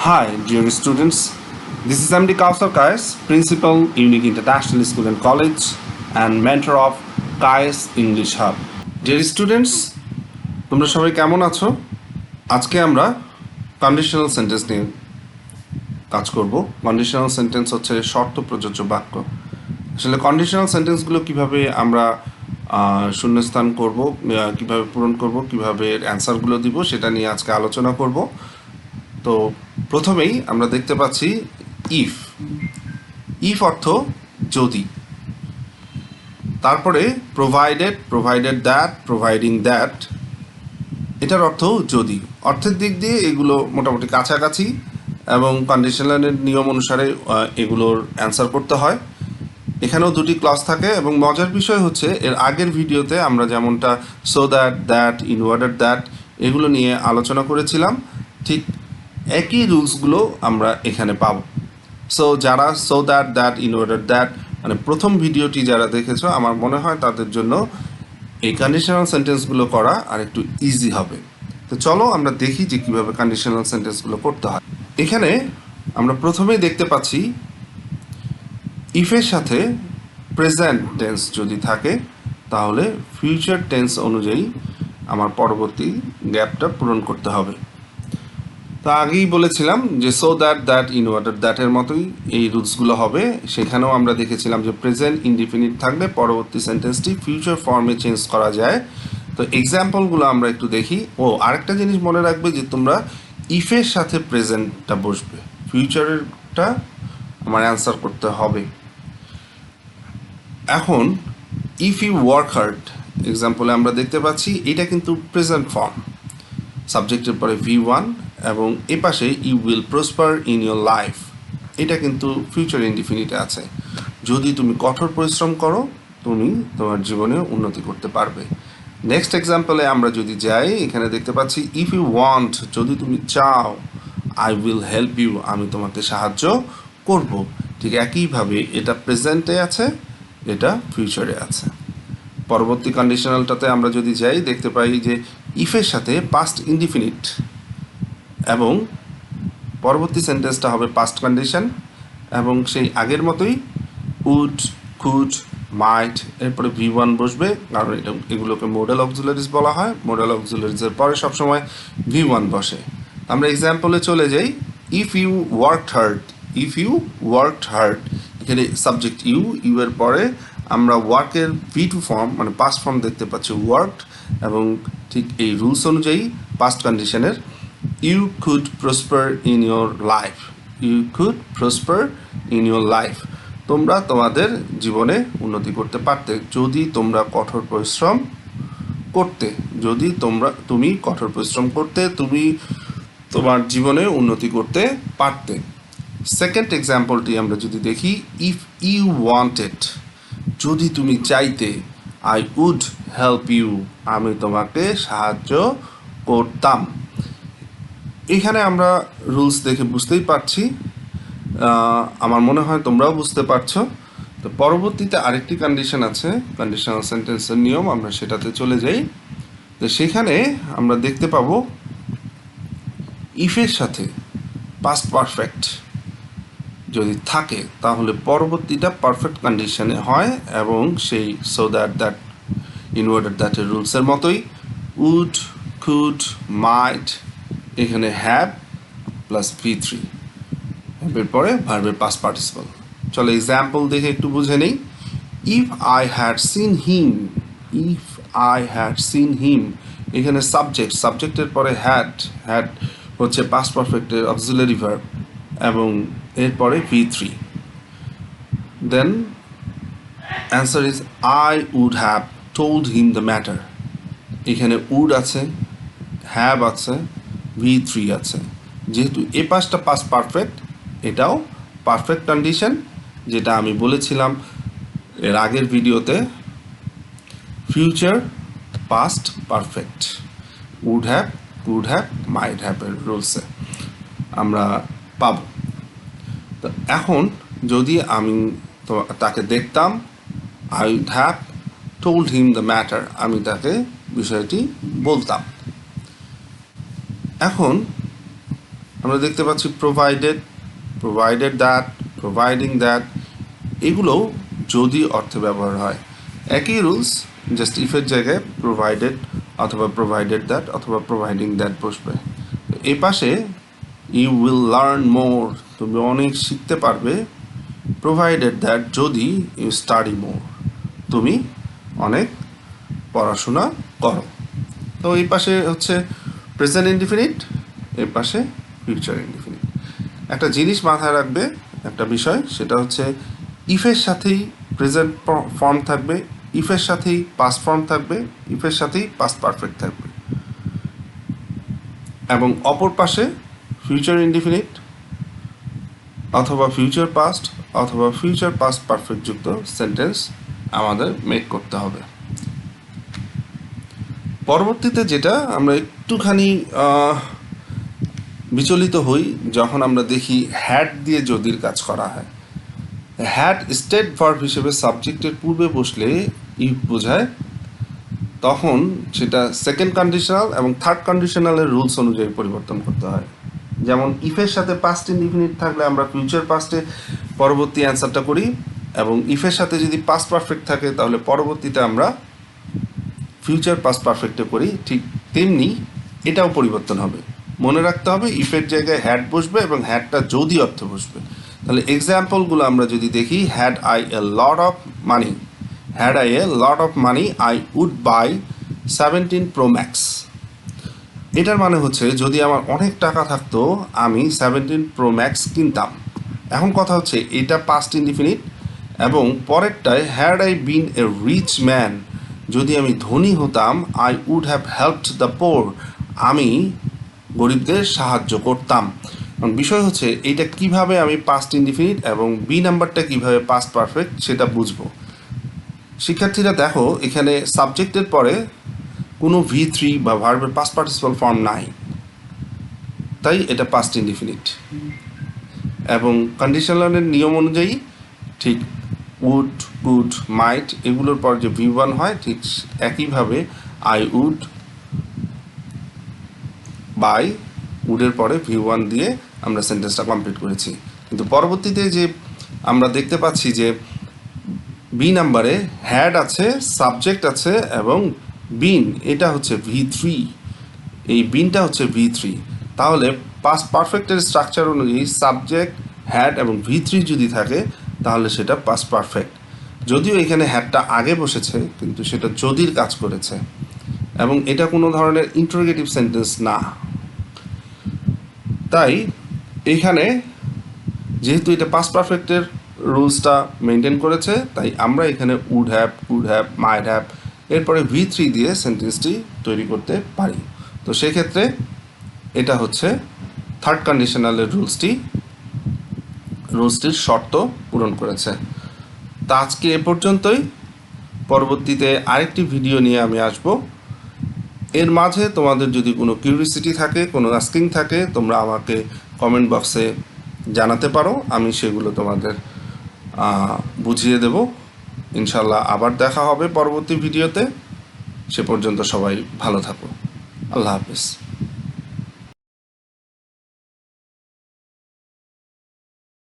Hi, dear students. This is MD Kausar Kais, Principal, Unique International School and College, and mentor of Kais English Hub. Dear students, তোমরা সবাই কেমন আছো? আজকে আমরা conditional sentence নিয়ে কাজ করব। কন্ডিশনাল সেন্টেন্স হচ্ছে শর্ত প্রযোজ্য বাক্য। আসলে কন্ডিশনাল সেন্টেন্সগুলো কিভাবে আমরা শূন্যস্থান করব, কিভাবে পূরণ করব, কিভাবে অ্যান্সারগুলো দিব সেটা নিয়ে আজকে আলোচনা করব। তো প্রথমেই আমরা দেখতে পাচ্ছি ইফ অর্থ যদি, তারপরে প্রোভাইডেড দ্যাট, প্রোভাইডিং দ্যাট, এটার অর্থ যদি। অর্থের দিক দিয়ে এগুলো মোটামুটি কাছাকাছি এবং কন্ডিশনালের নিয়ম অনুসারে এগুলোর অ্যান্সার করতে হয়। এখানেও দুটি ক্লজ থাকে এবং মজার বিষয় হচ্ছে এর আগের ভিডিওতে আমরা যেমনটা সো দ্যাট, ইনওয়ার্ডেড দ্যাট এগুলো নিয়ে আলোচনা করেছিলাম, ঠিক একই রুলসগুলো আমরা এখানে পাব। সো যারা সো দ্যাট, ইনওয়ার্ডেড দ্যাট মানে প্রথম ভিডিওটি যারা দেখেছো, আমার মনে হয় তাদের জন্য এই কন্ডিশনাল সেন্টেন্সগুলো করা আর একটু ইজি হবে। তো চলো আমরা দেখি যে কীভাবে কন্ডিশনাল সেন্টেন্সগুলো করতে হয়। এখানে আমরা প্রথমেই দেখতে পাচ্ছি ইফের সাথে প্রেজেন্ট টেন্স যদি থাকে তাহলে ফিউচার টেন্স অনুযায়ী আমার পরবর্তী গ্যাপটা পূরণ করতে হবে। তো আগেই বলেছিলাম যে সো দ্যাট, ইনওয়ার্ডেড দ্যাটের মতোই এই রুলসগুলো হবে। সেখানেও আমরা দেখেছিলাম যে প্রেজেন্ট ইনডিফিনিট থাকলে পরবর্তী সেন্টেন্সটি ফিউচার ফর্মে চেঞ্জ করা যায়। তো এক্সাম্পলগুলো আমরা একটু দেখি। আরেকটা জিনিস মনে রাখবে যে তোমরা ইফের সাথে প্রেজেন্টটা বসবে, ফিউচারেরটা আমার অ্যান্সার করতে হবে। এখন ইফ ইউ ওয়ার্ক হার্ড এক্সাম্পলে আমরা দেখতে পাচ্ছি এটা কিন্তু প্রেজেন্ট ফর্ম, সাবজেক্টের পরে V1 এবং এ পাশে you will prosper in your life, এটা কিন্তু ফিউচার ইনডিফিনিটে আছে। যদি তুমি কঠোর পরিশ্রম করো তুমি তোমার জীবনে উন্নতি করতে পারবে। নেক্সট এক্সাম্পলে আমরা যদি যাই, এখানে দেখতে পাচ্ছি ইফ ইউ ওয়ান্ট, যদি তুমি চাও, আই উইল হেল্প ইউ, আমি তোমাকে সাহায্য করব। ঠিক একইভাবে এটা প্রেজেন্টে আছে, এটা ফিউচারে আছে। পরবর্তী কন্ডিশনালটাতে আমরা যদি যাই দেখতে পাই যে ইফের সাথে পাস্ট ইনডিফিনিট এবং পরবর্তী সেন্টেন্সটা হবে পাস্ট কন্ডিশন এবং সেই আগের মতোই উড, কুড, মাইট, এরপরে V1 বসবে, কারণ এগুলোকে মডেল অক্সিলারিজ বলা হয়। মডেল অক্সিলারিজের পরে সবসময় V1 বসে। আমরা এক্সাম্পলে চলে যাই। ইফ ইউ ওয়ার্কড হার্ড, এখানে সাবজেক্ট ইউ এর পরে আমরা ওয়ার্কের V2 ফর্ম মানে পাস্ট ফর্ম দেখতে পাচ্ছি ওয়ার্কড, এবং ঠিক এই রুলস অনুযায়ী পাস্ট কন্ডিশনের you could prosper in your life, তোমরা তোমাদের জীবনে উন্নতি করতে পারতে যদি তোমরা কঠোর পরিশ্রম করতে। তুমি কঠোর পরিশ্রম করতে, তুমি তোমার জীবনে উন্নতি করতে পারতে। সেকেন্ড এক্সাম্পলটি আমরা যদি দেখি, ইফ ইউ ওয়ান্টেড, যদি তুমি চাইতে, আই উড হেল্প ইউ, আমি তোমাকে সাহায্য করতাম। এখানে আমরা রুলস দেখে বুঝতেই পারছি, আমার মনে হয় তোমরাও বুঝতে পারছো। তো পরবর্তীতে আরেকটি কন্ডিশন আছে, কন্ডিশনাল সেন্টেন্সের নিয়ম, আমরা সেটাতে চলে যাই। তো সেখানে আমরা দেখতে পাবো ইফের সাথে পাস্ট পারফেক্ট যদি থাকে তাহলে পরবর্তীটা পারফেক্ট কন্ডিশনে হয় এবং সেই সো দ্যাট, ইনওয়ার্ডেড দ্যাটের রুলসের মতোই উড, কুড, মাইট, এখানে হ্যাভ প্লাস V3, হ্যাভের পরে ভার্বের পাস্ট পার্টিসিপল। চলো এক্সাম্পল দেখে একটু বুঝে নেই। If I had seen him, এখানে সাবজেক্টের পরে হ্যাড হচ্ছে পাস্ট পারফেক্টের অক্সিলারি ভার্ব এবং এরপরে V3। Then answer is I would have told him the matter, এখানে উড আছে, হ্যাভ আছে, V3 আছে। যেহেতু এ পাশটা পাস্ট পারফেক্ট, এটাও পারফেক্ট কন্ডিশন, যেটা আমি বলেছিলাম এর আগের ভিডিওতে, future past perfect would have, could have, might হ্যাভের রুলসে আমরা পাব। তো এখন যদি আমি তাকে দেখতাম, I would have told him the matter, আমি তাকে বিষয়টি বলতাম। এখন আমরা দেখতে পাচ্ছি প্রোভাইডেড দ্যাট, প্রোভাইডিং দ্যাট, এগুলোও যদি অর্থে ব্যবহার হয়। একই রুলস, জাস্ট ইফের জায়গায় প্রোভাইডেড অথবা প্রোভাইডেড দ্যাট অথবা প্রোভাইডিং দ্যাট বসবে। এই পাশে ইউ উইল লার্ন মোর, তুমি অনেক শিখতে পারবে, প্রোভাইডেড দ্যাট যদি ইউ স্টাডি মোর, তুমি অনেক পড়াশোনা করো। তো এই পাশে হচ্ছে প্রেজেন্ট ইনডিফিনিট, এর পাশে ফিউচার ইনডিফিনিট। একটা জিনিস মাথায় রাখবে, একটা বিষয়, সেটা হচ্ছে ইফের সাথেই প্রেজেন্ট ফর্ম থাকবে, ইফের সাথেই পাস্ট ফর্ম থাকবে, ইফের সাথেই পাস্ট পারফেক্ট থাকবে, এবং অপর পাশে ফিউচার ইনডিফিনিট অথবা ফিউচার পাস্ট অথবা ফিউচার পাস্ট পারফেক্ট যুক্ত সেন্টেন্স আমাদের মেক করতে হবে। পরবর্তীতে যেটা আমরা একটুখানি বিচলিত হই যখন আমরা দেখি হ্যাড দিয়ে যদির কাজ করা হয়। হ্যাড স্টেট ভার্ব হিসেবে সাবজেক্টের পূর্বে বসলে ইফ বোঝায়, তখন সেটা সেকেন্ড কন্ডিশনাল এবং থার্ড কন্ডিশনালের রুলস অনুযায়ী পরিবর্তন করতে হয়। যেমন ইফের সাথে পাস্ট ইনডিফিনিট থাকলে আমরা ফিউচার পাস্টে পরবর্তী অ্যান্সারটা করি, এবং ইফের সাথে যদি পাস্ট পারফেক্ট থাকে তাহলে পরবর্তীতে আমরা ফিউচার পাস্ট পারফেক্টে করি। ঠিক তেমনি এটাও পরিবর্তন হবে। মনে রাখতে হবে ইফের জায়গায় হ্যাড বসবে এবং হ্যাডটা যদি অর্থে বসবে। তাহলে এক্সাম্পলগুলো আমরা যদি দেখি, had I a lot of money, had I a lot of money I would buy 17 Pro Max। এটার মানে হচ্ছে যদি আমার অনেক টাকা থাকতো আমি 17 Pro Max কিনতাম। এখন কথা হচ্ছে এটা পাস্ট ইনডিফিনিট, এবং পরেরটায় had I been a rich man, যদি আমি ধনী হতাম, I would have helped the poor, আমি গরিবদের সাহায্য করতাম। বিষয় হচ্ছে এইটা কিভাবে আমি পাস্ট ইনডিফিনিট এবং বি নাম্বারটা কিভাবে পাস্ট পারফেক্ট সেটা বুঝবো। শিক্ষার্থীরা দেখো, এখানে সাবজেক্টের পরে কোনো V3 বা ভার্বের পাস্ট পার্টিসিপাল ফর্ম নাই, তাই এটা পাস্ট ইনডিফিনিট। এবং কন্ডিশনালের নিয়ম অনুযায়ী ঠিক উড, কুড, মাইট এগুলোর পর যে V1 হয়, ঠিক একইভাবে আই উড বাই উডের পরে V1 দিয়ে আমরা সেন্টেন্সটা কমপ্লিট করেছি। কিন্তু পরবর্তীতে যে আমরা দেখতে পাচ্ছি যে বি নাম্বারে হ্যাড আছে, সাবজেক্ট আছে এবং বিন, এটা হচ্ছে V3, এই বিনটা হচ্ছে V3। তাহলে পাস্ট পারফেক্টের স্ট্রাকচার অনুযায়ী সাবজেক্ট, হ্যাড এবং V3 যদি থাকে তাহলে সেটা পাস্ট পারফেক্ট। যদিও এখানে হ্যাডটা আগে বসেছে, কিন্তু সেটা যদির কাজ করেছে, এবং এটা কোনো ধরনের ইন্টারোগেটিভ সেন্টেন্স না। তাই এখানে যেহেতু এটা পাস্ট পারফেক্টের রুলসটা মেনটেন করেছে, তাই আমরা এখানে would have, could have, might have এরপরে V3 দিয়ে সেন্টেন্সটি তৈরি করতে পারি। তো সেক্ষেত্রে এটা হচ্ছে থার্ড কন্ডিশনালের রুলসটির শর্ত পূরণ করেছে। তা আজকে এ পর্যন্তই। পরবর্তীতে আরেকটি ভিডিও নিয়ে আমি আসব। এর মাঝে তোমাদের যদি কোনো কিউরিওসিটি থাকে, কোনো আস্কিং থাকে, তোমরা আমাকে কমেন্ট বক্সে জানাতে পারো, আমি সেগুলো তোমাদের বুঝিয়ে দেব। ইনশাল্লাহ আবার দেখা হবে পরবর্তী ভিডিওতে। সে পর্যন্ত সবাই ভালো থাকো। আল্লাহ হাফেজ।